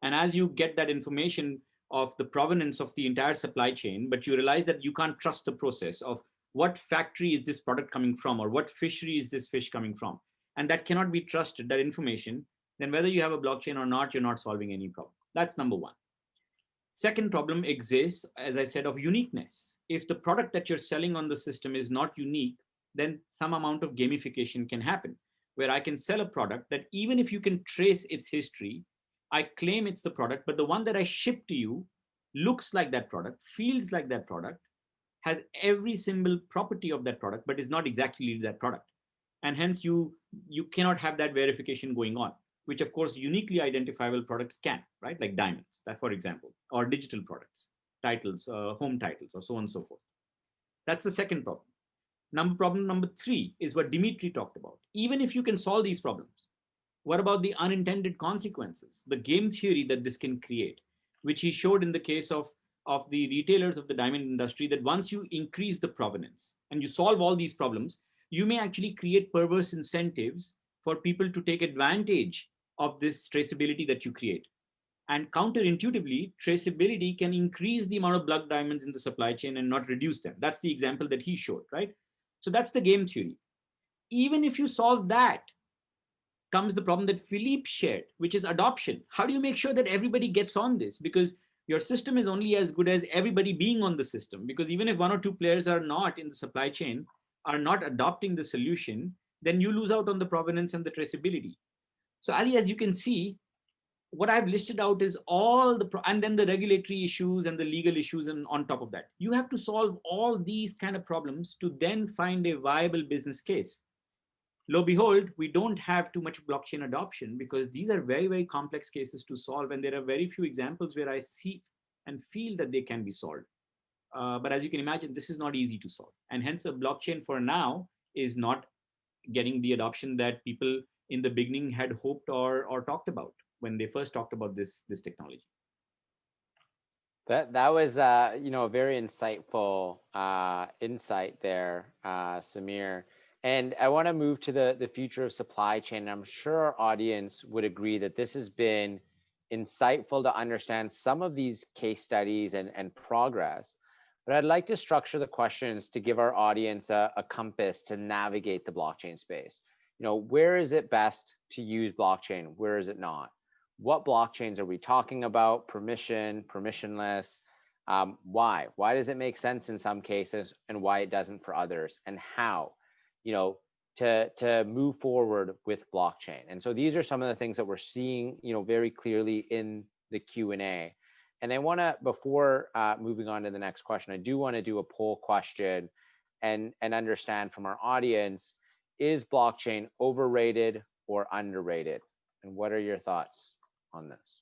and as you get that information of the provenance of the entire supply chain, but you realize that you can't trust the process of what factory is this product coming from, or what fishery is this fish coming from, and that cannot be trusted, that information, then whether you have a blockchain or not, you're not solving any problem. That's number one. Second problem exists, as I said, of uniqueness. If the product that you're selling on the system is not unique, then some amount of gamification can happen, where I can sell a product that even if you can trace its history, I claim it's the product, but the one that I ship to you looks like that product, feels like that product, has every single property of that product, but is not exactly that product. And hence you cannot have that verification going on, which of course uniquely identifiable products can, right? Like diamonds, that for example, or digital products, titles, home titles, or so on and so forth. That's the second problem. Problem number three is what Dmitry talked about. Even if you can solve these problems, what about the unintended consequences, the game theory that this can create, which he showed in the case of the retailers of the diamond industry, that once you increase the provenance and you solve all these problems, you may actually create perverse incentives for people to take advantage of this traceability that you create. And counterintuitively, traceability can increase the amount of blood diamonds in the supply chain and not reduce them. That's the example that he showed, right? So that's the game theory. Even if you solve that, comes the problem that Philippe shared, which is adoption. How do you make sure that everybody gets on this? Because your system is only as good as everybody being on the system. Because even if one or two players are not in the supply chain, are not adopting the solution, then you lose out on the provenance and the traceability. So Ali, as you can see, what I've listed out is all and then the regulatory issues and the legal issues, and on top of that, you have to solve all these kind of problems to then find a viable business case. Lo behold, we don't have too much blockchain adoption because these are very, very complex cases to solve. And there are very few examples where I see and feel that they can be solved. But as you can imagine, this is not easy to solve. And hence a blockchain for now is not getting the adoption that people in the beginning had hoped or talked about when they first talked about this technology.
That was a very insightful insight there, Sameer. And I want to move to the future of supply chain. I'm sure our audience would agree that this has been insightful to understand some of these case studies and progress. But I'd like to structure the questions to give our audience a compass to navigate the blockchain space. Where is it best to use blockchain? Where is it not? What blockchains are we talking about? Permission, permissionless? Why? Why does it make sense in some cases and why it doesn't for others? And how? To move forward with blockchain. And so these are some of the things that we're seeing, very clearly in the Q&A. And I want to, before moving on to the next question, I do want to do a poll question and understand from our audience, is blockchain overrated or underrated? And what are your thoughts on this?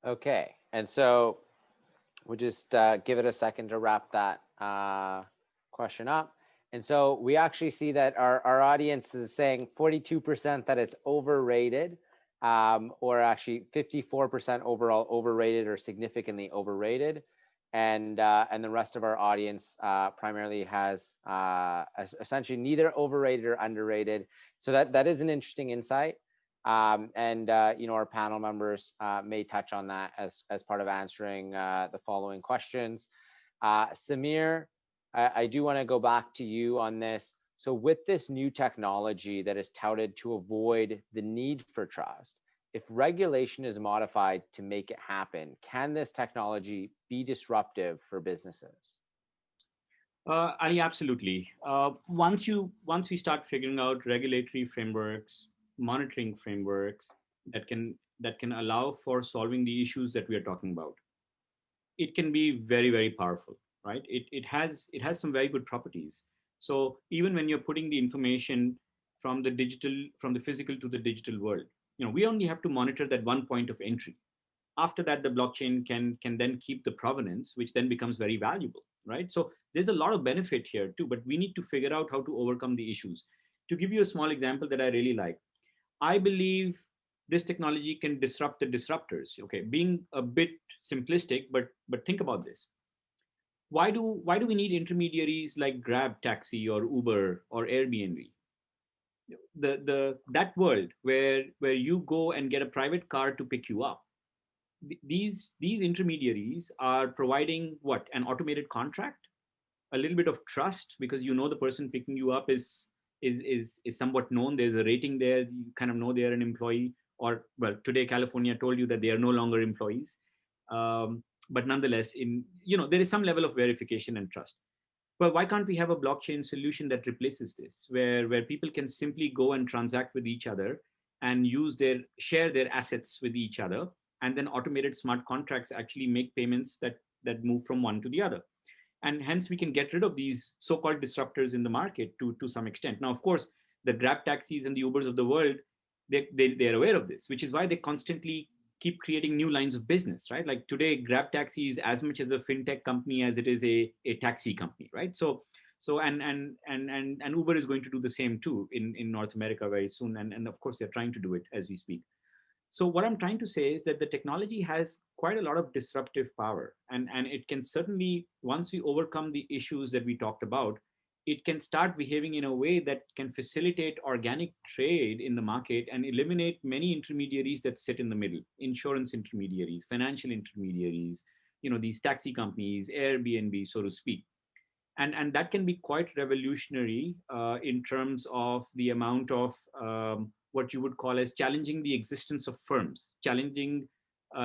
Okay, and so we'll just give it a second to wrap that question up. And so we actually see that our audience is saying 42% that it's overrated, or actually 54% overall overrated or significantly overrated. And the rest of our audience primarily has essentially neither overrated or underrated. So that is an interesting insight. And our panel members may touch on that as part of answering the following questions. Sameer, I do want to go back to you on this. So with this new technology that is touted to avoid the need for trust, if regulation is modified to make it happen, can this technology be disruptive for businesses?
Ali, absolutely. Once we start figuring out regulatory frameworks, monitoring frameworks that can allow for solving the issues that we are talking about, it can be very, very powerful, right? It has some very good properties. So even when you're putting the information from the physical to the digital world, we only have to monitor that one point of entry. After that, the blockchain can then keep the provenance, which then becomes very valuable, right? So there's a lot of benefit here too, but we need to figure out how to overcome the issues. To give you a small example that I really like, I believe this technology can disrupt the disruptors. Okay, being a bit simplistic, but think about this. Why do we need intermediaries like Grab Taxi or Uber or Airbnb? That world where you go and get a private car to pick you up, these intermediaries are providing what? An automated contract, a little bit of trust, because the person picking you up is somewhat known. There's a rating there. You kind of know they're an employee, or well, today California told you that they are no longer employees. But nonetheless, there is some level of verification and trust. But why can't we have a blockchain solution that replaces this, where people can simply go and transact with each other and share their assets with each other, and then automated smart contracts actually make payments that move from one to the other? And hence we can get rid of these so-called disruptors in the market to some extent. Now, of course, the Grab taxis and the Ubers of the world, they're aware of this, which is why they constantly keep creating new lines of business, right? Like today, Grab Taxi is as much as a fintech company as it is a taxi company, right? So and Uber is going to do the same too in North America very soon, and of course they're trying to do it as we speak. So what I'm trying to say is that the technology has quite a lot of disruptive power, and it can certainly, once we overcome the issues that we talked about, it can start behaving in a way that can facilitate organic trade in the market and eliminate many intermediaries that sit in the middle: insurance intermediaries, financial intermediaries, these taxi companies, Airbnb, so to speak. And that can be quite revolutionary in terms of the amount of what you would call as challenging the existence of firms, challenging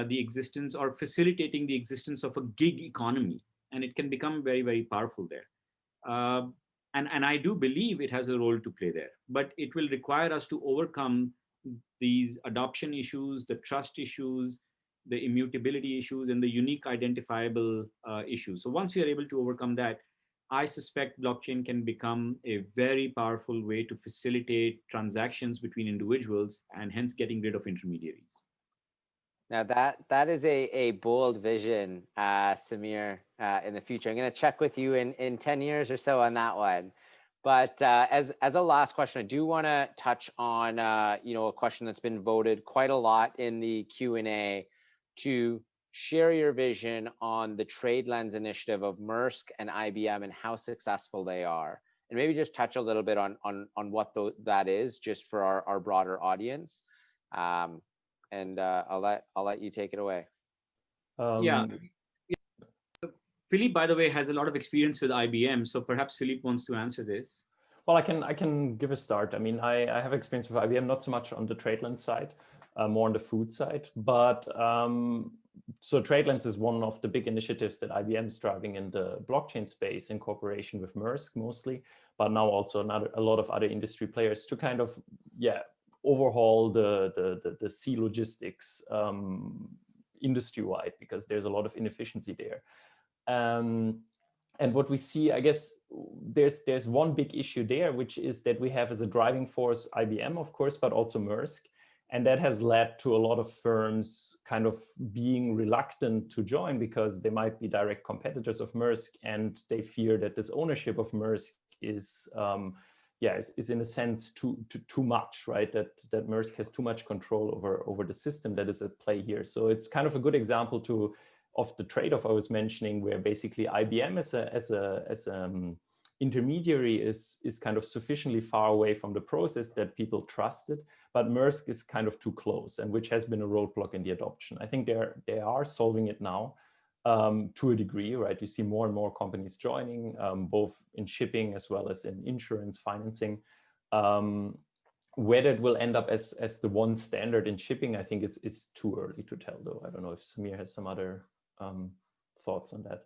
the existence or facilitating the existence of a gig economy. And it can become very, very powerful there. And I do believe it has a role to play there, but it will require us to overcome these adoption issues, the trust issues, the immutability issues, and the unique identifiable issues. So once we are able to overcome that, I suspect blockchain can become a very powerful way to facilitate transactions between individuals and hence getting rid of intermediaries.
Now that is a bold vision, Sameer, in the future. I'm going to check with you in 10 years or so on that one. But as a last question, I do want to touch on a question that's been voted quite a lot in the Q&A, to share your vision on the Tradelands initiative of Maersk and IBM and how successful they are, and maybe just touch a little bit on what that is, just for our broader audience. And I'll let you take it away.
Yeah. Philippe, by the way, has a lot of experience with IBM, so perhaps Philippe wants to answer this.
Well, I can give a start. I mean, I have experience with IBM, not so much on the Tradelands side, more on the food side. But so Tradelands is one of the big initiatives that IBM is driving in the blockchain space in cooperation with Maersk mostly, but now also a lot of other industry players to kind of, overhaul the sea logistics industry-wide, because there's a lot of inefficiency there. And what we see, I guess, there's one big issue there, which is that we have as a driving force IBM, of course, but also Maersk. And that has led to a lot of firms kind of being reluctant to join because they might be direct competitors of Maersk, and they fear that this ownership of Maersk is in a sense too much, right? That Maersk has too much control over the system that is at play here. So it's kind of a good example of the trade-off I was mentioning, where basically IBM as a intermediary is kind of sufficiently far away from the process that people trust it, but Maersk is kind of too close, and which has been a roadblock in the adoption. I think they are solving it now to a degree, right? You see more and more companies joining, both in shipping as well as in insurance financing. Whether it will end up as the one standard in shipping, I think is too early to tell, though. I don't know if Sameer has some other thoughts on that.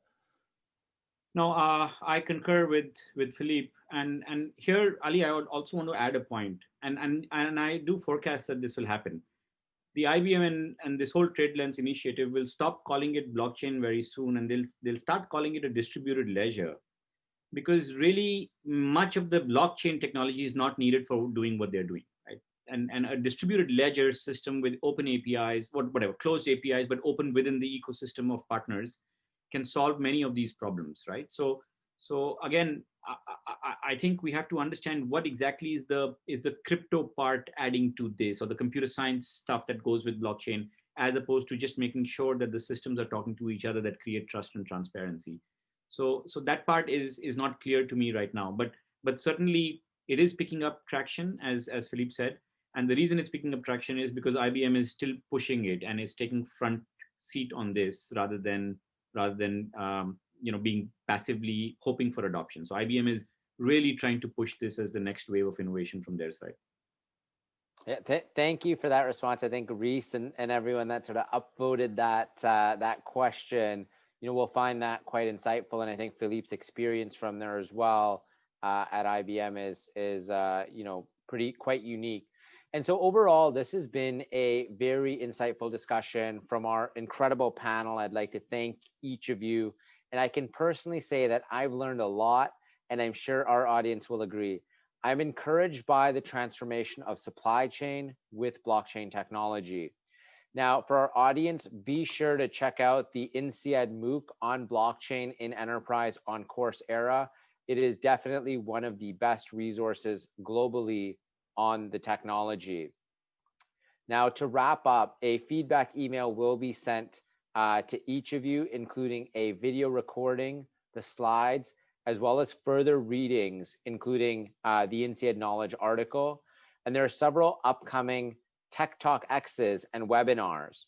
No, I concur with Philippe, and here, Ali, I would also want to add a point, and I do forecast that this will happen. The IBM and this whole Tradelands initiative will stop calling it blockchain very soon, and they'll start calling it a distributed ledger, because really much of the blockchain technology is not needed for doing what they're doing, right? And a distributed ledger system with open APIs, whatever, closed APIs, but open within the ecosystem of partners, can solve many of these problems, right? So again, I think we have to understand what exactly is the crypto part adding to this, or the computer science stuff that goes with blockchain, as opposed to just making sure that the systems are talking to each other that create trust and transparency. So that part is not clear to me right now, but certainly it is picking up traction, as Philippe said, and the reason it's picking up traction is because IBM is still pushing it and is taking front seat on this rather than being passively hoping for adoption. So IBM is really trying to push this as the next wave of innovation from their side.
Yeah, thank you for that response. I think Reese and everyone that sort of upvoted that question, will find that quite insightful. And I think Philippe's experience from there as well at IBM is quite unique. And so overall, this has been a very insightful discussion from our incredible panel. I'd like to thank each of you. And I can personally say that I've learned a lot, and I'm sure our audience will agree. I'm encouraged by the transformation of supply chain with blockchain technology. Now, for our audience, be sure to check out the INSEAD MOOC on blockchain in enterprise on Coursera. It is definitely one of the best resources globally on the technology. Now, to wrap up, a feedback email will be sent to each of you, including a video recording, the slides, as well as further readings, including the INSEAD Knowledge article. And there are several upcoming Tech Talk X's and webinars.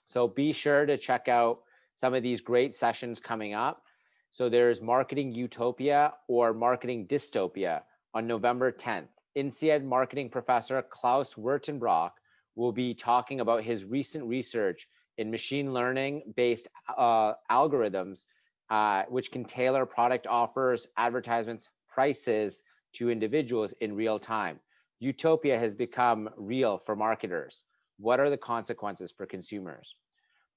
So be sure to check out some of these great sessions coming up. So there's Marketing Utopia or Marketing Dystopia on November 10th. INSEAD marketing professor Klaus Wurtenbrock will be talking about his recent research in machine learning-based algorithms, which can tailor product offers, advertisements, prices to individuals in real time. Utopia has become real for marketers. What are the consequences for consumers?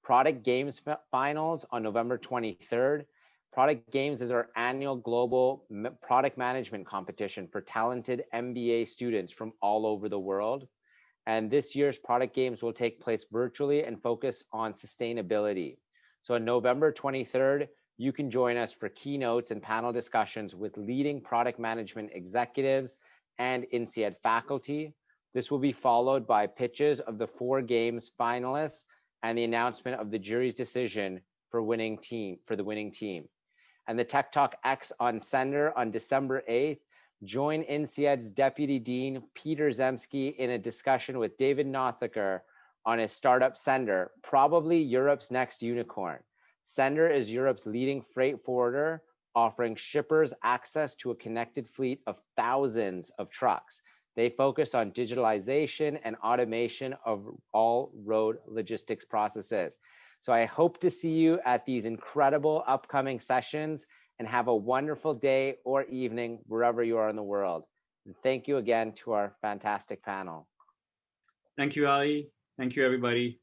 Product Games Finals on November 23rd. Product Games is our annual global product management competition for talented MBA students from all over the world. And this year's Product Games will take place virtually and focus on sustainability. So on November 23rd, you can join us for keynotes and panel discussions with leading product management executives and INSEAD faculty. This will be followed by pitches of the 4 games finalists and the announcement of the jury's decision for the winning team. And the Tech Talk X on Sender on December 8th. Join INSEAD's Deputy Dean, Peter Zemsky, in a discussion with David Nothaker on his startup Sender, probably Europe's next unicorn. Sender is Europe's leading freight forwarder, offering shippers access to a connected fleet of thousands of trucks. They focus on digitalization and automation of all road logistics processes. So I hope to see you at these incredible upcoming sessions, and have a wonderful day or evening wherever you are in the world. And thank you again to our fantastic panel.
Thank you, Ali. Thank you, everybody.